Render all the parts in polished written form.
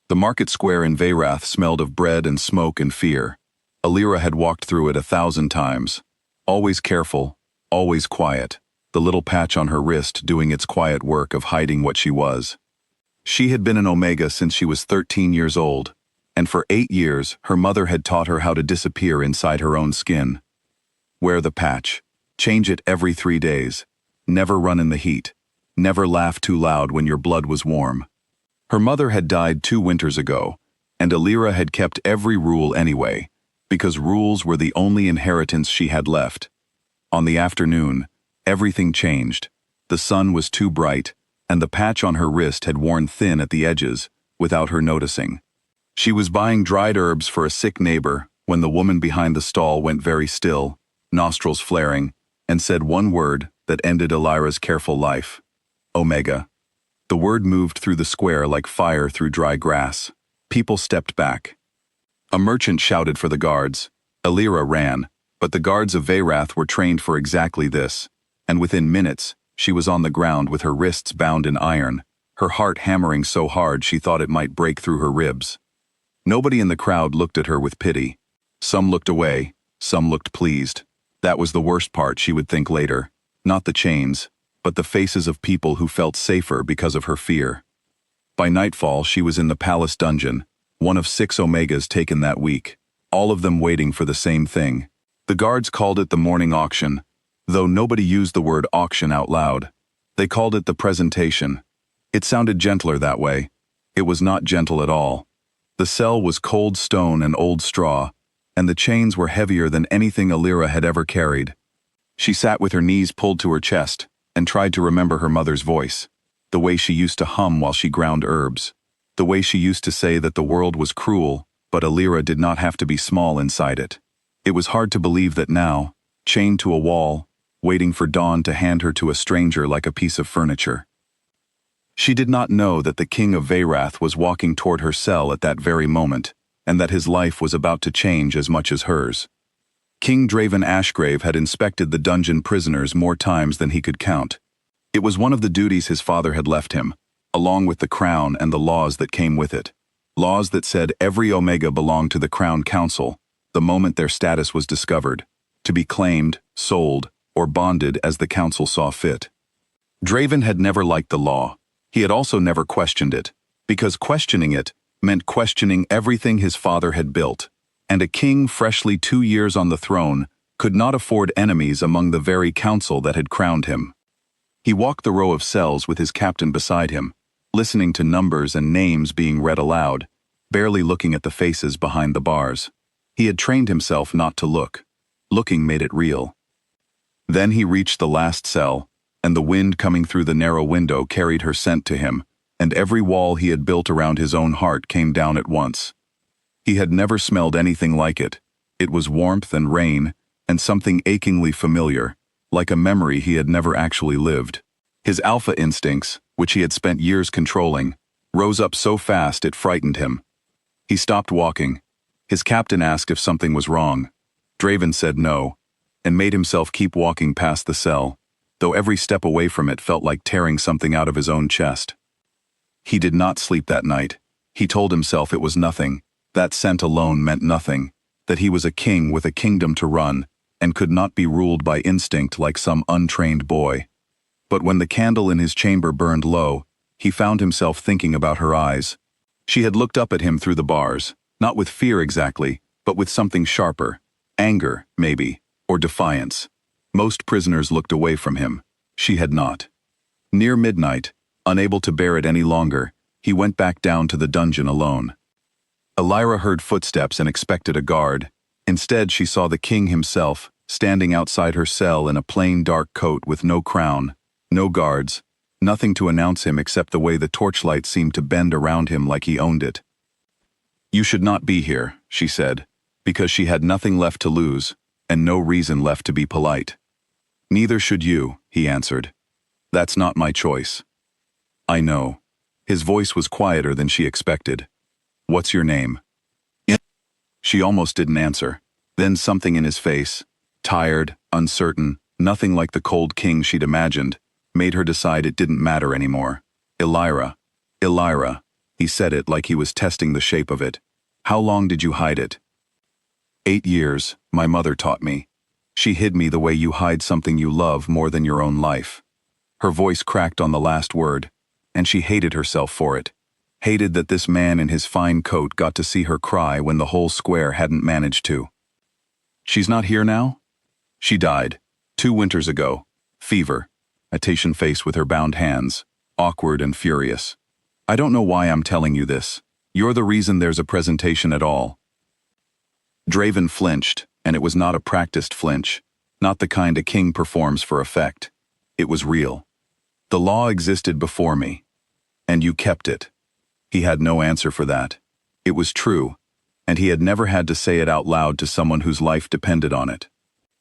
The market square in Veyrath smelled of bread and smoke and fear. Alira had walked through it 1,000 times. Always careful, always quiet, the little patch on her wrist doing its quiet work of hiding what she was. She had been an Omega since she was 13 years old, and for 8 years her mother had taught her how to disappear inside her own skin. Wear the patch. Change it every 3 days. Never run in the heat. Never laugh too loud when your blood was warm. Her mother had died 2 winters ago, and Alira had kept every rule anyway, because rules were the only inheritance she had left. On the afternoon, everything changed. The sun was too bright, and the patch on her wrist had worn thin at the edges, without her noticing. She was buying dried herbs for a sick neighbor when the woman behind the stall went very still, nostrils flaring, and said one word that ended Alira's careful life. Omega. The word moved through the square like fire through dry grass. People stepped back. A merchant shouted for the guards. Alira ran, but the guards of Veyrath were trained for exactly this, and within minutes, she was on the ground with her wrists bound in iron, her heart hammering so hard she thought it might break through her ribs. Nobody in the crowd looked at her with pity. Some looked away, some looked pleased. That was the worst part, she would think later. Not the chains, but the faces of people who felt safer because of her fear. By nightfall, she was in the palace dungeon, one of 6 Omegas taken that week, all of them waiting for the same thing. The guards called it the morning auction, though nobody used the word auction out loud. They called it the presentation. It sounded gentler that way. It was not gentle at all. The cell was cold stone and old straw, and the chains were heavier than anything Alira had ever carried. She sat with her knees pulled to her chest and tried to remember her mother's voice, the way she used to hum while she ground herbs, the way she used to say that the world was cruel, but Alira did not have to be small inside it. It was hard to believe that now, chained to a wall, waiting for dawn to hand her to a stranger like a piece of furniture. She did not know that the king of Veyrath was walking toward her cell at that very moment, and that his life was about to change as much as hers. King Draven Ashgrave had inspected the dungeon prisoners more times than he could count. It was one of the duties his father had left him, along with the crown and the laws that came with it. Laws that said every Omega belonged to the Crown Council, the moment their status was discovered, to be claimed, sold, or bonded as the council saw fit. Draven had never liked the law. He had also never questioned it, because questioning it meant questioning everything his father had built, and a king freshly 2 years on the throne could not afford enemies among the very council that had crowned him. He walked the row of cells with his captain beside him, listening to numbers and names being read aloud, barely looking at the faces behind the bars. He had trained himself not to look. Looking made it real. Then he reached the last cell, and the wind coming through the narrow window carried her scent to him, and every wall he had built around his own heart came down at once. He had never smelled anything like it. It was warmth and rain, and something achingly familiar, like a memory he had never actually lived. His alpha instincts, which he had spent years controlling, rose up so fast it frightened him. He stopped walking. His captain asked if something was wrong. Draven said no, and made himself keep walking past the cell, though every step away from it felt like tearing something out of his own chest. He did not sleep that night. He told himself it was nothing. That scent alone meant nothing, that he was a king with a kingdom to run, and could not be ruled by instinct like some untrained boy. But when the candle in his chamber burned low, he found himself thinking about her eyes. She had looked up at him through the bars, not with fear exactly, but with something sharper. Anger, maybe, or defiance. Most prisoners looked away from him. She had not. Near midnight, unable to bear it any longer, he went back down to the dungeon alone. Alira heard footsteps and expected a guard. Instead, she saw the king himself, standing outside her cell in a plain dark coat with no crown, no guards, nothing to announce him except the way the torchlight seemed to bend around him like he owned it. "You should not be here," she said, because she had nothing left to lose, and no reason left to be polite. "Neither should you," he answered. "That's not my choice." "I know." His voice was quieter than she expected. "What's your name?" She almost didn't answer. Then something in his face, tired, uncertain, nothing like the cold king she'd imagined, made her decide it didn't matter anymore. "Illyra. Illyra." He said it like he was testing the shape of it. How long did you hide it? 8 years, my mother taught me. She hid me the way you hide something you love more than your own life. Her voice cracked on the last word, and she hated herself for it. Hated that this man in his fine coat got to see her cry when the whole square hadn't managed to. She's not here now? She died, 2 winters ago. Fever. A Tahitian face with her bound hands, awkward and furious. I don't know why I'm telling you this. You're the reason there's a presentation at all. Draven flinched, and it was not a practiced flinch, not the kind a king performs for effect. It was real. The law existed before me, and you kept it. He had no answer for that. It was true, and he had never had to say it out loud to someone whose life depended on it.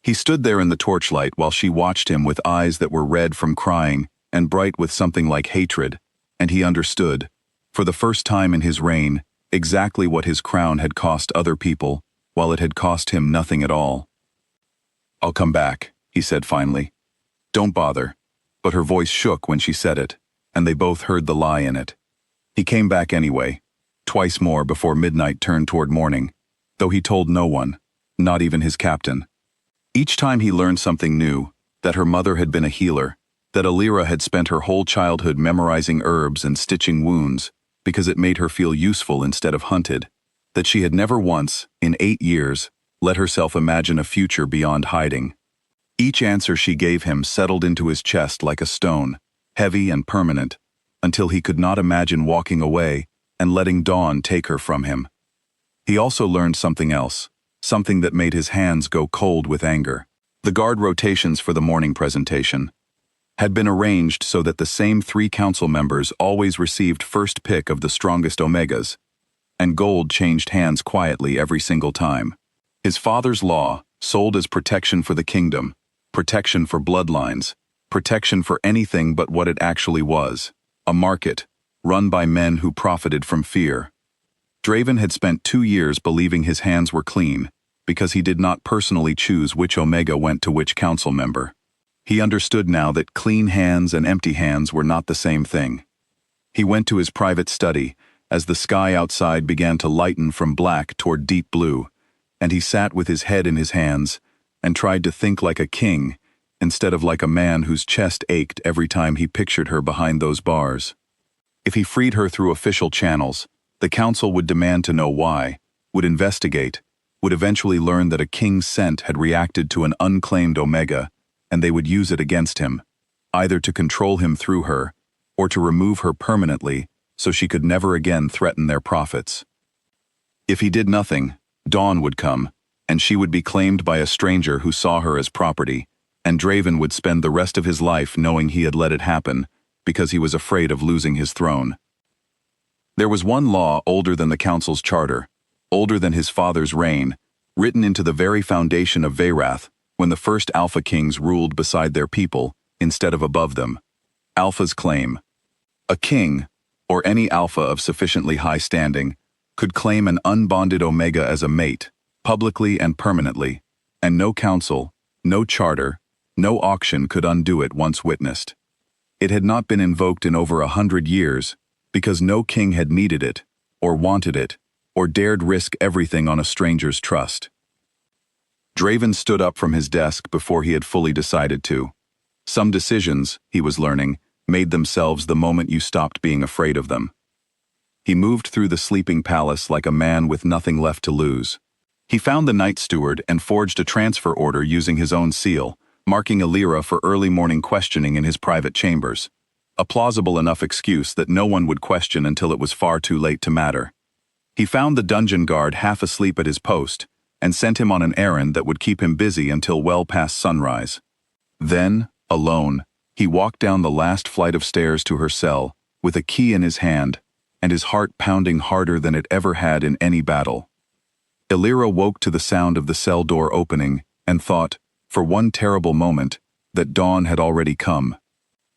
He stood there in the torchlight while she watched him with eyes that were red from crying and bright with something like hatred, and he understood, for the first time in his reign, exactly what his crown had cost other people, while it had cost him nothing at all. I'll come back, he said finally. Don't bother. But her voice shook when she said it, and they both heard the lie in it. He came back anyway, twice more before midnight turned toward morning, though he told no one, not even his captain. Each time he learned something new, that her mother had been a healer, that Alira had spent her whole childhood memorizing herbs and stitching wounds because it made her feel useful instead of hunted, that she had never once, in 8 years, let herself imagine a future beyond hiding. Each answer she gave him settled into his chest like a stone, heavy and permanent, until he could not imagine walking away and letting dawn take her from him. He also learned something else, something that made his hands go cold with anger. The guard rotations for the morning presentation had been arranged so that the same 3 council members always received first pick of the strongest omegas, and gold changed hands quietly every single time. His father's law, sold as protection for the kingdom, protection for bloodlines, protection for anything but what it actually was, a market, run by men who profited from fear. Draven had spent 2 years believing his hands were clean, because he did not personally choose which omega went to which council member. He understood now that clean hands and empty hands were not the same thing. He went to his private study, as the sky outside began to lighten from black toward deep blue, and he sat with his head in his hands, and tried to think like a king, instead of like a man whose chest ached every time he pictured her behind those bars. If he freed her through official channels, the council would demand to know why, would investigate, would eventually learn that a king's scent had reacted to an unclaimed omega, and they would use it against him, either to control him through her, or to remove her permanently so she could never again threaten their profits. If he did nothing, dawn would come, and she would be claimed by a stranger who saw her as property, and Draven would spend the rest of his life knowing he had let it happen, because he was afraid of losing his throne. There was one law older than the council's charter, older than his father's reign, written into the very foundation of Veyrath, when the first Alpha Kings ruled beside their people, instead of above them. Alpha's claim. A king, or any Alpha of sufficiently high standing, could claim an unbonded Omega as a mate, publicly and permanently, and no council, no charter, no auction could undo it once witnessed. It had not been invoked in over 100 years, because no king had needed it, or wanted it, or dared risk everything on a stranger's trust. Draven stood up from his desk before he had fully decided to. Some decisions, he was learning, made themselves the moment you stopped being afraid of them. He moved through the sleeping palace like a man with nothing left to lose. He found the night steward and forged a transfer order using his own seal, marking Alira for early morning questioning in his private chambers. A plausible enough excuse that no one would question until it was far too late to matter. He found the dungeon guard half asleep at his post, and sent him on an errand that would keep him busy until well past sunrise. Then, alone, he walked down the last flight of stairs to her cell, with a key in his hand, and his heart pounding harder than it ever had in any battle. Alira woke to the sound of the cell door opening, and thought, for one terrible moment, that dawn had already come.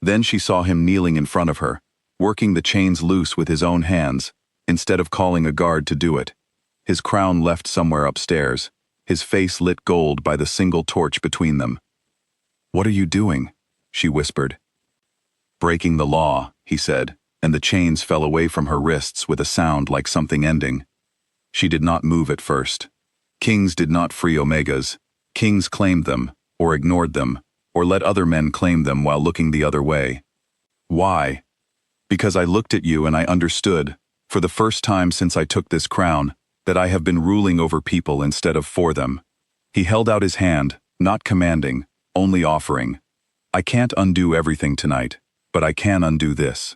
Then she saw him kneeling in front of her, working the chains loose with his own hands, instead of calling a guard to do it. His crown left somewhere upstairs, his face lit gold by the single torch between them. "What are you doing?" she whispered. "Breaking the law," he said, and the chains fell away from her wrists with a sound like something ending. She did not move at first. Kings did not free Omegas. Kings claimed them, or ignored them, or let other men claim them while looking the other way. Why? Because I looked at you and I understood, for the first time since I took this crown, that I have been ruling over people instead of for them. He held out his hand, not commanding, only offering. I can't undo everything tonight, but I can undo this.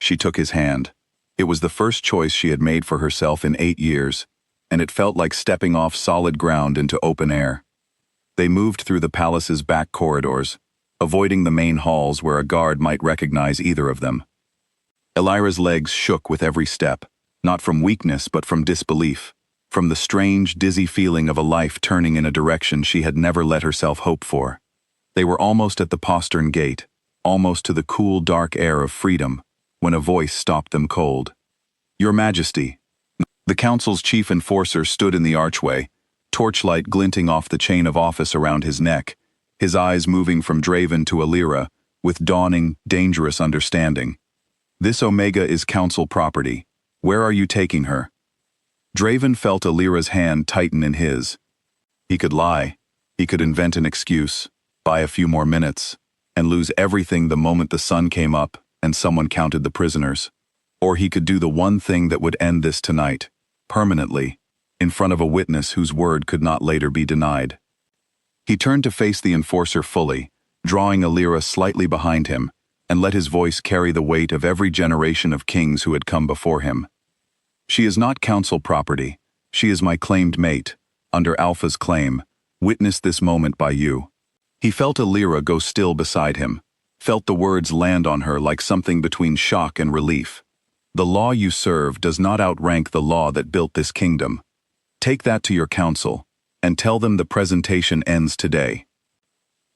She took his hand. It was the first choice she had made for herself in 8 years, and it felt like stepping off solid ground into open air. They moved through the palace's back corridors, avoiding the main halls where a guard might recognize either of them. Elira's legs shook with every step, not from weakness but from disbelief, from the strange, dizzy feeling of a life turning in a direction she had never let herself hope for. They were almost at the postern gate, almost to the cool, dark air of freedom, when a voice stopped them cold. "Your Majesty." The council's chief enforcer stood in the archway, torchlight glinting off the chain of office around his neck, his eyes moving from Draven to Alira, with dawning, dangerous understanding. "This Omega is council property. Where are you taking her?" Draven felt Alira's hand tighten in his. He could lie. He could invent an excuse, buy a few more minutes, and lose everything the moment the sun came up and someone counted the prisoners. Or he could do the one thing that would end this tonight, permanently, in front of a witness whose word could not later be denied. He turned to face the enforcer fully, drawing Alira slightly behind him, and let his voice carry the weight of every generation of kings who had come before him. "She is not council property. She is my claimed mate, under Alpha's claim. Witness this moment by you." He felt Alira go still beside him, felt the words land on her like something between shock and relief. "The law you serve does not outrank the law that built this kingdom. Take that to your council, and tell them the presentation ends today."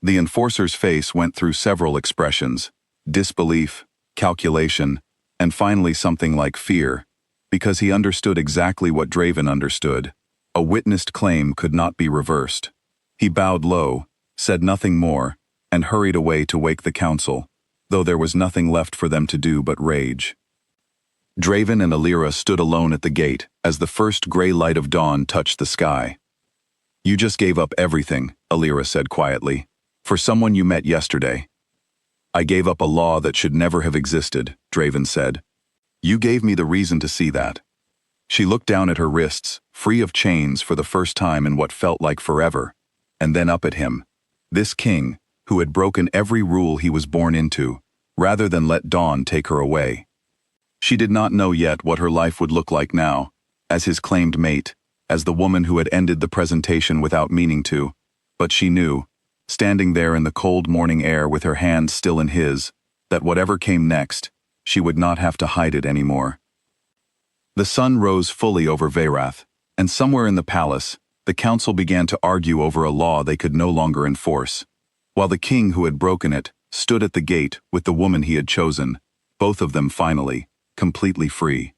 The enforcer's face went through several expressions: disbelief, calculation, and finally something like fear, because he understood exactly what Draven understood. A witnessed claim could not be reversed. He bowed low, said nothing more, and hurried away to wake the council, though there was nothing left for them to do but rage. Draven and Alira stood alone at the gate as the first gray light of dawn touched the sky. "You just gave up everything," Alira said quietly, "for someone you met yesterday." "I gave up a law that should never have existed," Draven said. "You gave me the reason to see that." She looked down at her wrists, free of chains for the first time in what felt like forever, and then up at him, this king, who had broken every rule he was born into, rather than let dawn take her away. She did not know yet what her life would look like now, as his claimed mate, as the woman who had ended the presentation without meaning to, but she knew, standing there in the cold morning air with her hand still in his, that whatever came next, she would not have to hide it anymore. The sun rose fully over Veyrath, and somewhere in the palace, the council began to argue over a law they could no longer enforce, while the king who had broken it stood at the gate with the woman he had chosen, both of them finally, completely free.